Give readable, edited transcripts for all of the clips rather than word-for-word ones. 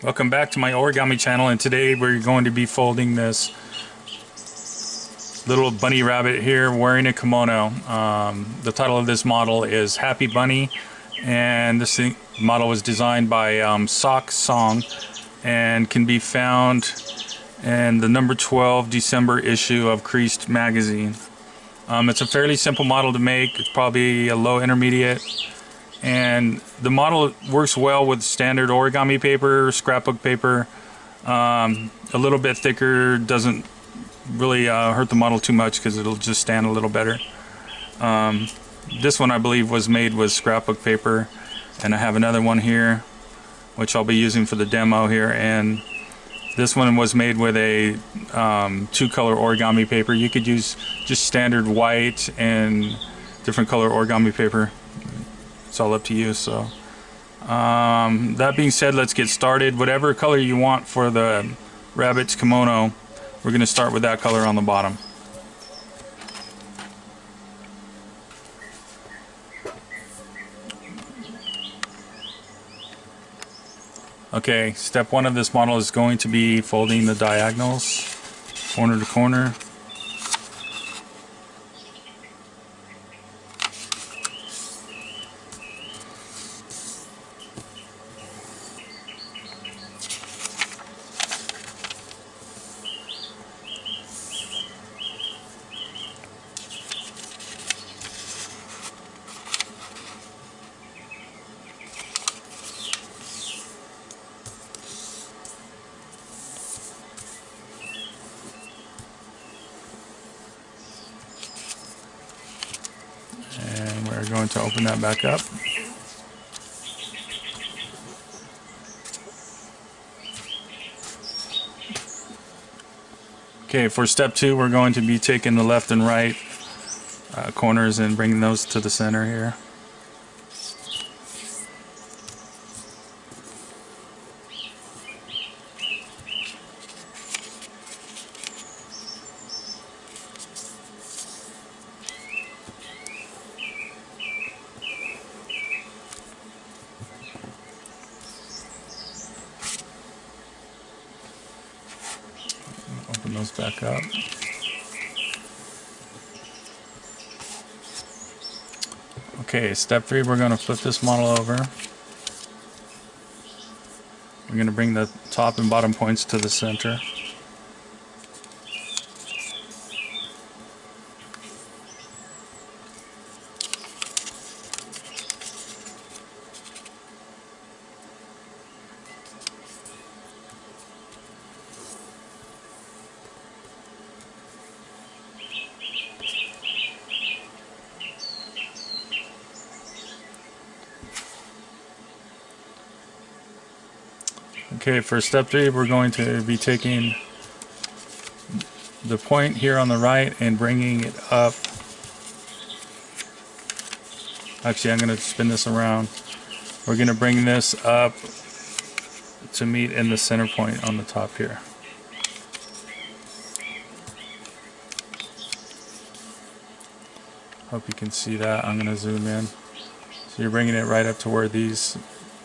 Welcome back to my origami channel, and today we're going to be folding this little bunny rabbit here wearing a kimono. The title of this model is Happy Bunny, and this model was designed by Sok Sung and can be found in the number 12 December issue of Creased magazine. It's a fairly simple model to make. It's probably a low intermediate. And the model works well with standard origami paper, scrapbook paper. A little bit thicker doesn't really hurt the model too much because it'll just stand a little better. This one I believe was made with scrapbook paper, and I have another one here which I'll be using for the demo here, and this one was made with a two-color origami paper. You could use just standard white and different color origami paper. It's all up to you. So that being said, let's get started. Whatever color you want for the rabbit's kimono, we're going to start with that color on the bottom. Okay, step one of this model is going to be folding the diagonals, corner to corner. And we're going to open that back up. Okay, for step two, we're going to be taking the left and right corners and bringing those to the center here. Open those back up. Okay, step three, we're going to flip this model over. We're going to bring the top and bottom points to the center. Okay, for step three, we're going to be taking the point here on the right and bringing it up. Actually, I'm going to spin this around. We're going to bring this up to meet in the center point on the top here. Hope you can see that. I'm going to zoom in. So you're bringing it right up to where these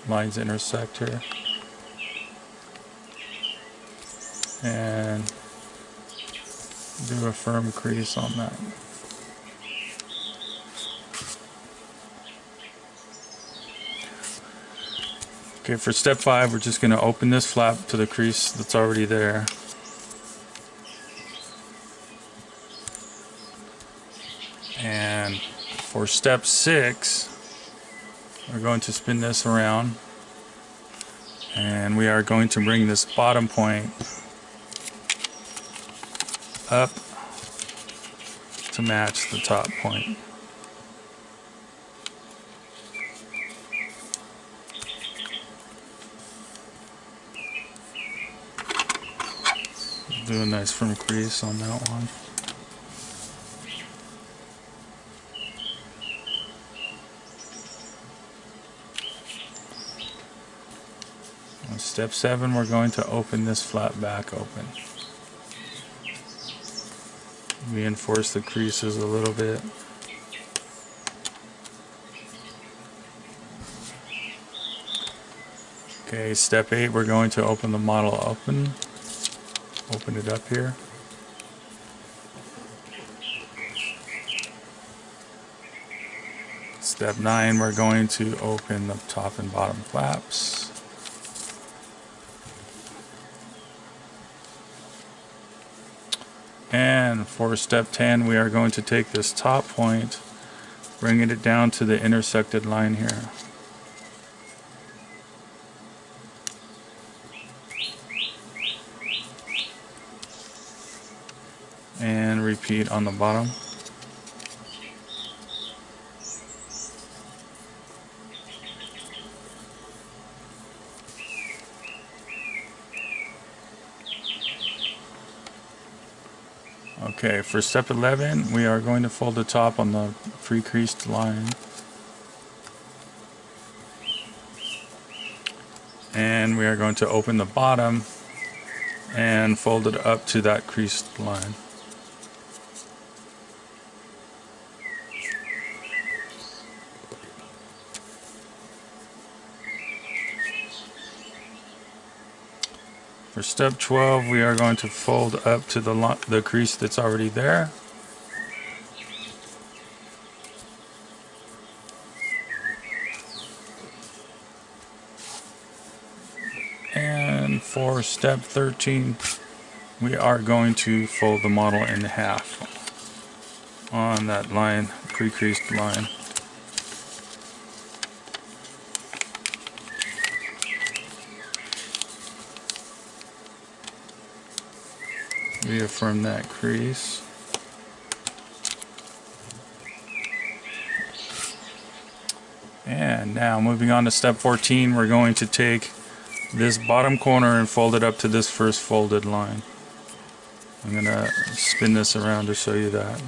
lines intersect here. And do a firm crease on that. Okay, for step five, we're just going to open this flap to the crease that's already there. And for step six, we're going to spin this around, and we are going to bring this bottom point up to match the top point. Do a nice firm crease on that one. On step seven, we're going to open this flap back open. Reinforce the creases a little bit. Okay, step 8, we're going to open the model open it up here. Step 9, we're going to open the top and bottom flaps. And for step 10, we are going to take this top point, bringing it down to the intersected line here. And repeat on the bottom. Okay, for step 11, we are going to fold the top on the pre-creased line. And we are going to open the bottom and fold it up to that creased line. For step 12, we are going to fold up to the crease that's already there. And for step 13, we are going to fold the model in half on that line, pre-creased line. Reaffirm that crease. And now moving on to step 14, we're going to take this bottom corner and fold it up to this first folded line. I'm going to spin this around to show you that.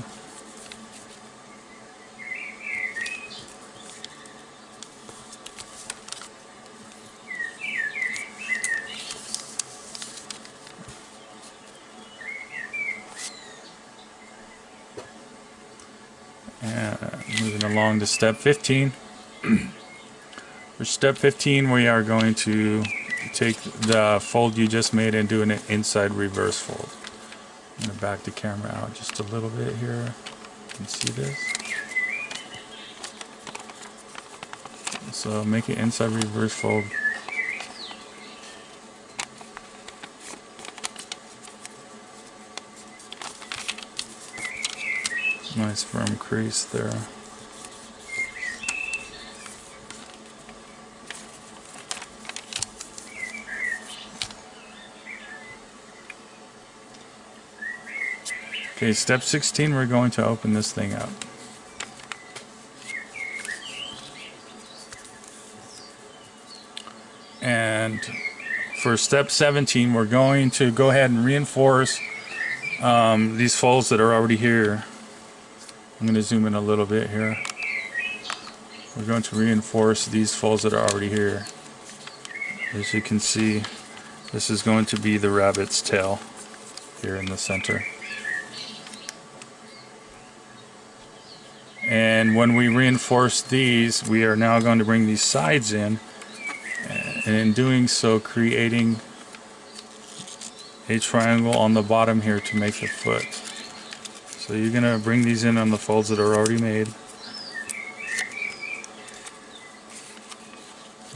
And moving along to step 15. For step 15, we are going to take the fold you just made and do an inside reverse fold. I'm going to back the camera out just a little bit here. You can see this. So make an inside reverse fold. Nice firm crease there. Okay, step 16, we're going to open this thing up. And for step 17, we're going to go ahead and reinforce these folds that are already here. I'm going to zoom in a little bit here. We're going to reinforce these folds that are already here. As you can see, this is going to be the rabbit's tail here in the center. And when we reinforce these, we are now going to bring these sides in, and in doing so, creating a triangle on the bottom here to make the foot. So you're going to bring these in on the folds that are already made,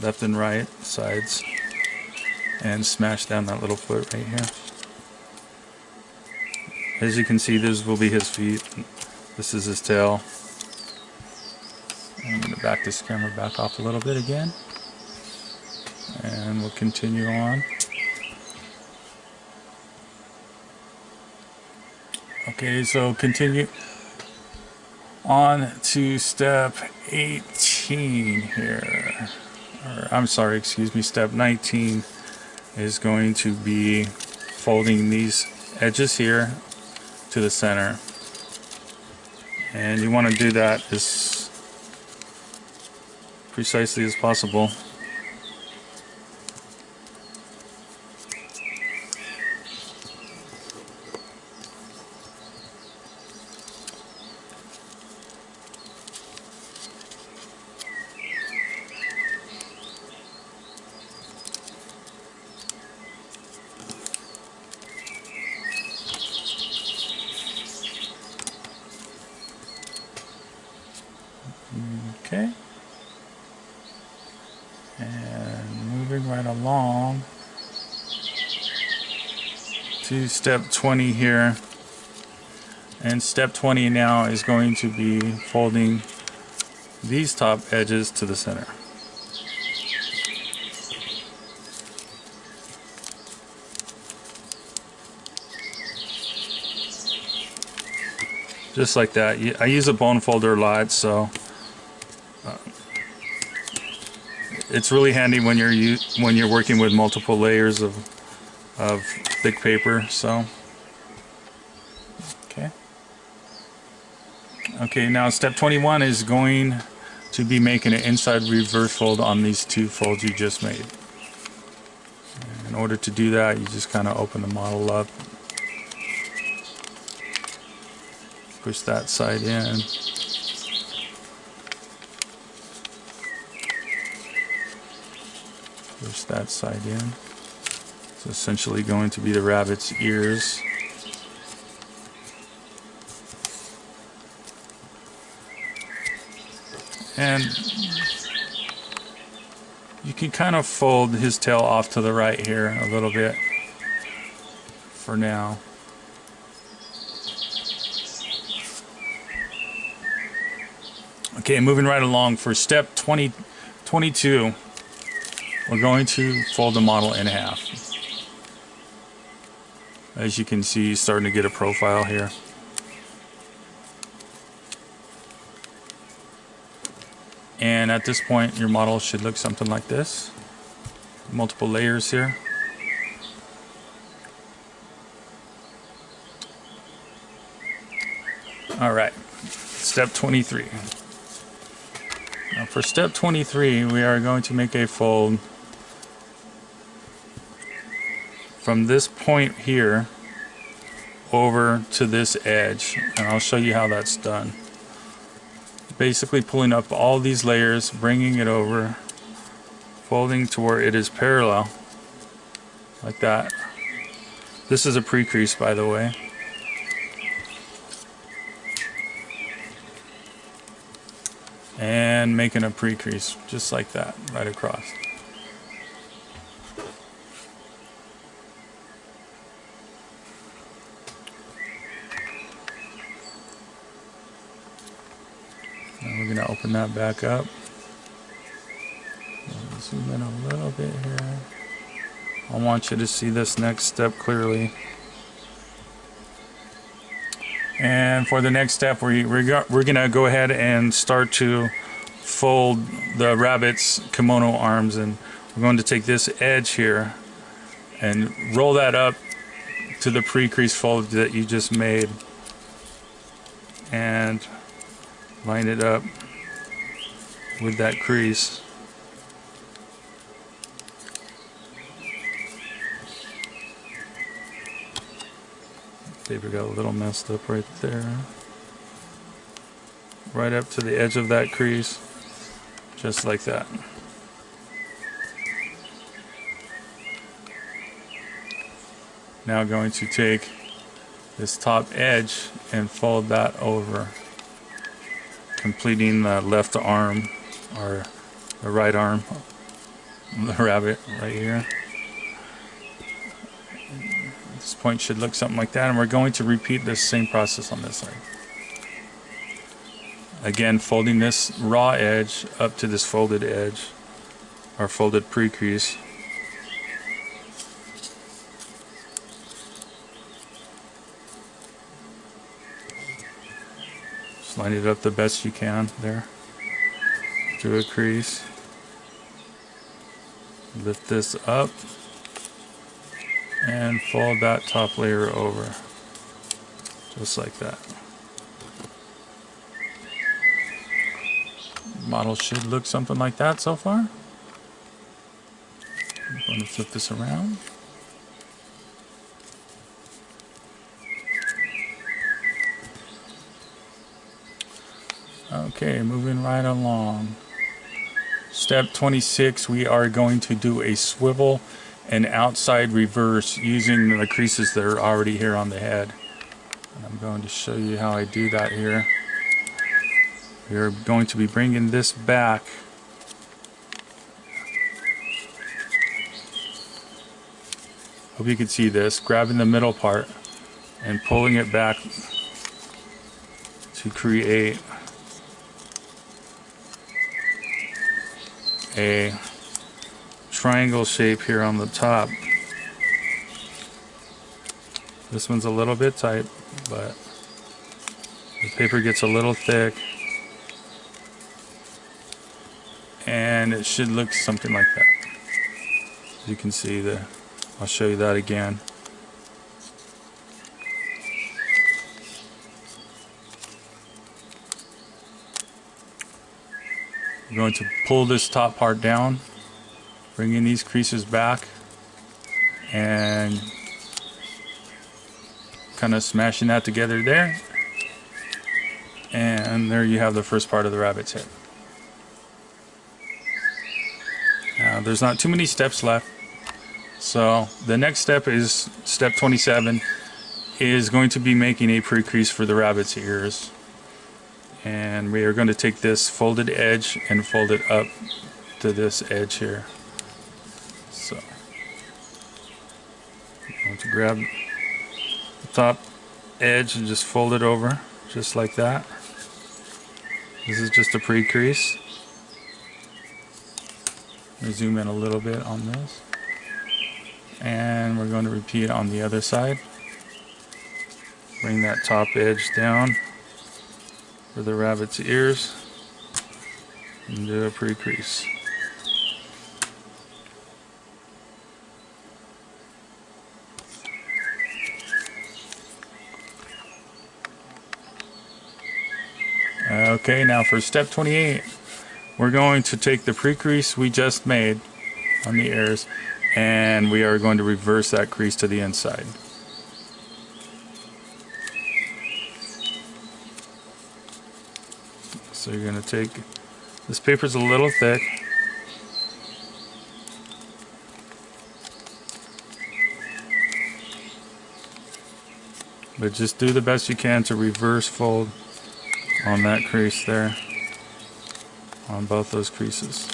left and right sides, and smash down that little foot right here. As you can see, this will be his feet. This is his tail. I'm going to back this camera back off a little bit again, and we'll continue on. Okay, so continue on to step 18 here. Or, I'm sorry, excuse me, step 19 is going to be folding these edges here to the center. And you want to do that as precisely as possible. right along to step 20 here. And step 20 now is going to be folding these top edges to the center. Just like that. I use a bone folder a lot, so it's really handy when you're working with multiple layers of thick paper. So okay, now step 21 is going to be making an inside reverse fold on these two folds you just made. And in order to do that, you just kind of open the model up, push that side in, push that side in. It's essentially going to be the rabbit's ears. And you can kind of fold his tail off to the right here a little bit for now. Okay, moving right along for step 22, we're going to fold the model in half. As you can see, starting to get a profile here. And at this point, your model should look something like this. Multiple layers here. All right, step 23. Now for step 23, we are going to make a fold from this point here over to this edge, and I'll show you how that's done. Basically pulling up all these layers, bringing it over, folding to where it is parallel, like that. This is a pre-crease, by the way. And making a pre-crease, just like that, right across. Now we're going to open that back up. Zoom in a little bit here. I want you to see this next step clearly. And for the next step, we're going to go ahead and start to fold the rabbit's kimono arms. And we're going to take this edge here and roll that up to the pre-crease fold that you just made. And line it up with that crease. Paper got a little messed up right there. Right up to the edge of that crease, just like that. Now going to take this top edge and fold that over, completing the left arm, or the right arm of the rabbit right here. This point should look something like that, and we're going to repeat this same process on this side. Again, folding this raw edge up to this folded edge, or folded pre-crease. Just line it up the best you can there. Do a crease. Lift this up and fold that top layer over, just like that. Model should look something like that so far. I'm going to flip this around. Okay, moving right along. Step 26, we are going to do a swivel and outside reverse using the creases that are already here on the head. And I'm going to show you how I do that here. We're going to be bringing this back Hope you can see this. Grabbing the middle part and pulling it back to create a triangle shape here on the top. This one's a little bit tight, but the paper gets a little thick, and it should look something like that. As you can see, I'll show you that again. I'm going to pull this top part down, bringing these creases back, and kind of smashing that together there. And there you have the first part of the rabbit's head. Now there's not too many steps left. So the next step is step 27, is going to be making a pre-crease for the rabbit's ears. And we are going to take this folded edge and fold it up to this edge here. So I'm going to grab the top edge and just fold it over just like that. This is just a pre-crease. Let me zoom in a little bit on this. And we're going to repeat on the other side. Bring that top edge down for the rabbit's ears and do a pre-crease. Okay, now for step 28, we're going to take the pre-crease we just made on the ears, and we are going to reverse that crease to the inside. So you're going to take, this paper's a little thick, but just do the best you can to reverse fold on that crease there, on both those creases.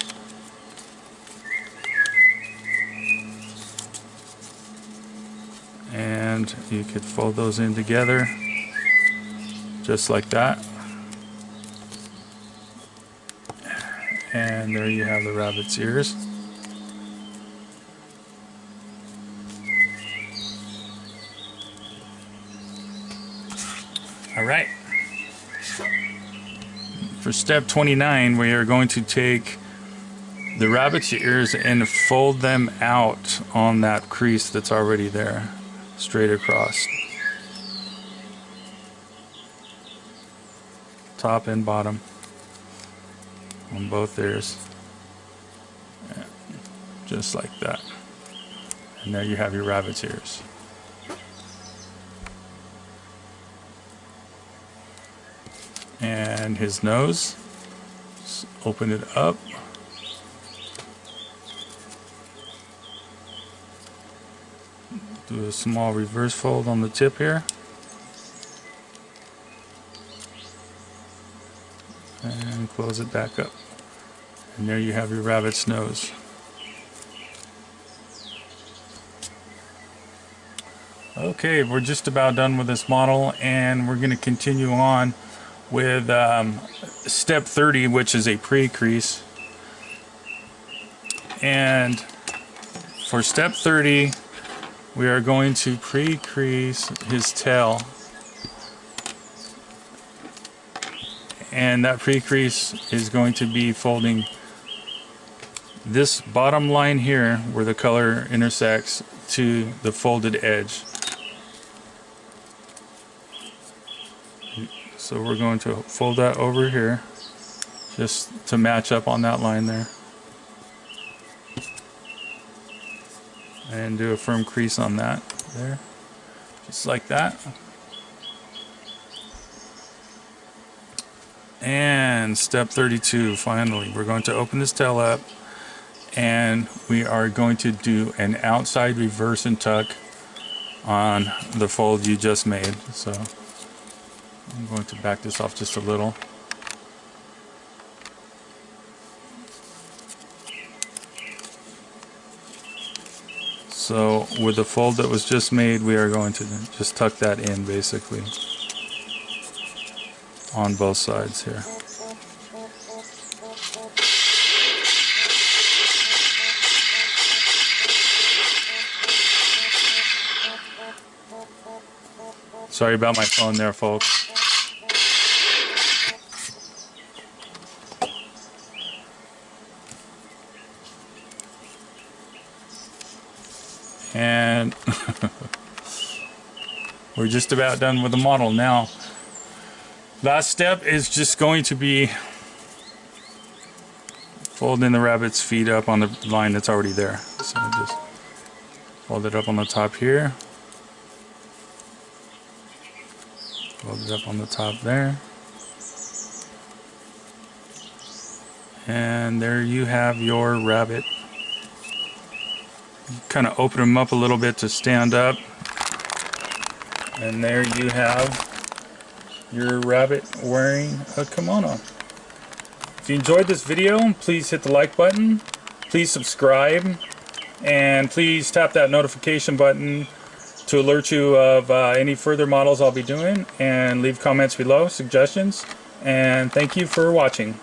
And you could fold those in together just like that. And there you have the rabbit's ears. All right. For step 29, we are going to take the rabbit's ears and fold them out on that crease that's already there, straight across. Top and bottom on both ears. Yeah, just like that. And there you have your rabbit's ears. And his nose, just open it up. Do a small reverse fold on the tip here. And close it back up. And there you have your rabbit's nose. Okay, we're just about done with this model, and we're going to continue on with step 30, which is a pre-crease. And for step 30, we are going to pre-crease his tail. And that pre-crease is going to be folding this bottom line here where the color intersects to the folded edge. So we're going to fold that over here just to match up on that line there. And do a firm crease on that there. Just like that. And step 32, finally, we're going to open this tail up, and we are going to do an outside reverse and tuck on the fold you just made. So I'm going to back this off just a little. So with the fold that was just made, we are going to just tuck that in basically on both sides here. Sorry about my phone there, folks. And we're just about done with the model now. Last step is just going to be folding the rabbit's feet up on the line that's already there. So just fold it up on the top here. Fold it up on the top there. And there you have your rabbit. Kind of open them up a little bit to stand up. And there you have your rabbit wearing a kimono. If you enjoyed this video, please hit the like button, please subscribe, and please tap that notification button to alert you of any further models I'll be doing, and leave comments below, suggestions, and thank you for watching.